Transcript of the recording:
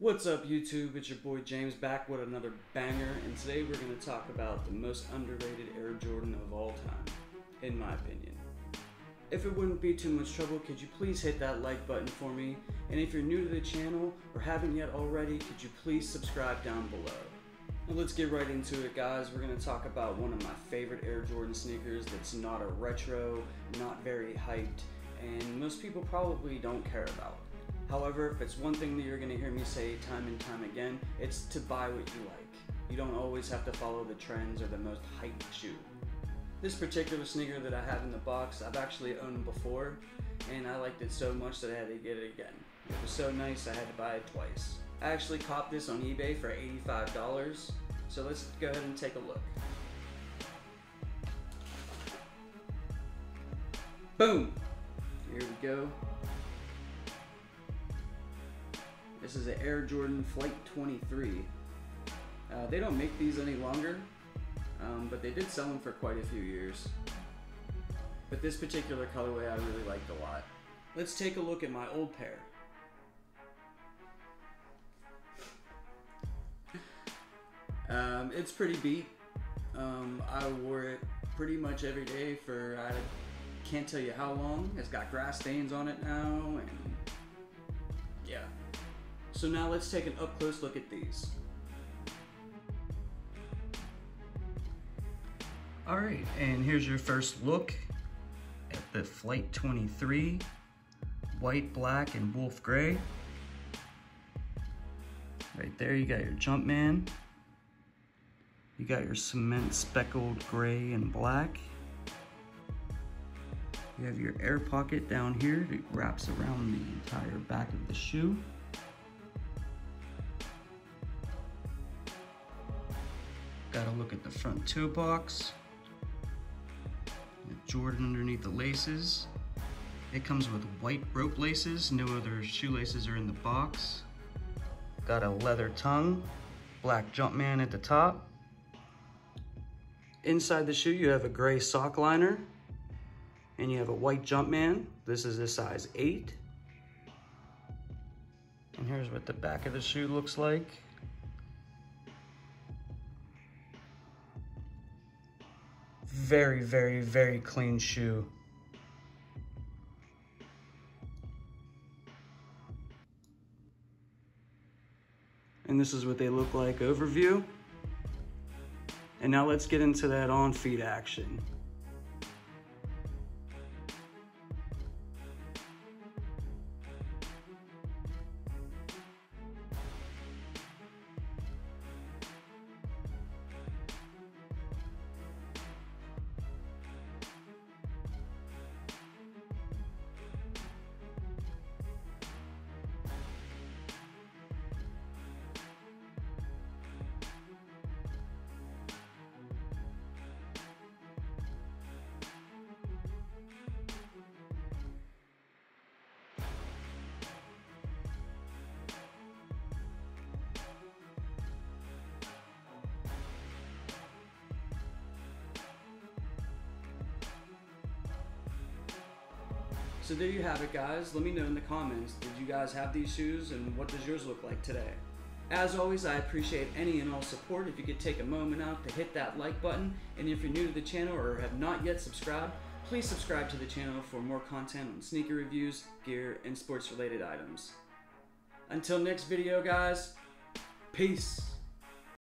What's up YouTube, it's your boy James back with another banger, and today we're going to talk about the most underrated Air Jordan of all time, in my opinion. If it wouldn't be too much trouble, could you please hit that like button for me, and if you're new to the channel or haven't yet already, could you please subscribe down below. Now let's get right into it guys. We're going to talk about one of my favorite Air Jordan sneakers that's not a retro, not very hyped, and most people probably don't care about. However, if it's one thing that you're going to hear me say time and time again, it's to buy what you like. You don't always have to follow the trends or the most hyped shoe. This particular sneaker that I have in the box, I've actually owned before, and I liked it so much that I had to get it again. It was so nice I had to buy it twice. I actually copped this on eBay for $85, so let's go ahead and take a look. Boom! Here we go. This is an Air Jordan Flight 23. They don't make these any longer, but they did sell them for quite a few years. But this particular colorway I really liked a lot. Let's take a look at my old pair. It's pretty beat. I wore it pretty much every day for I can't tell you how long. It's got grass stains on it now, and yeah. So now let's take an up close look at these. Alright, and here's your first look at the Flight 23, white, black, and wolf gray. Right there you got your Jumpman. You got your cement speckled gray and black. You have your air pocket down here that wraps around the entire back of the shoe. Got to look at the front toe box. Jordan underneath the laces. It comes with white rope laces. No other shoelaces are in the box. Got a leather tongue. Black Jumpman at the top. Inside the shoe you have a gray sock liner. And you have a white Jumpman. This is a size 8. And here's what the back of the shoe looks like. Very, very, very clean shoe. And this is what they look like overview. And now let's get into that on feet action. So there you have it guys. Let me know in the comments, did you guys have these shoes and what does yours look like today? As always, I appreciate any and all support. If you could take a moment out to hit that like button, and if you're new to the channel or have not yet subscribed, please subscribe to the channel for more content on sneaker reviews, gear, and sports related items. Until next video guys, peace.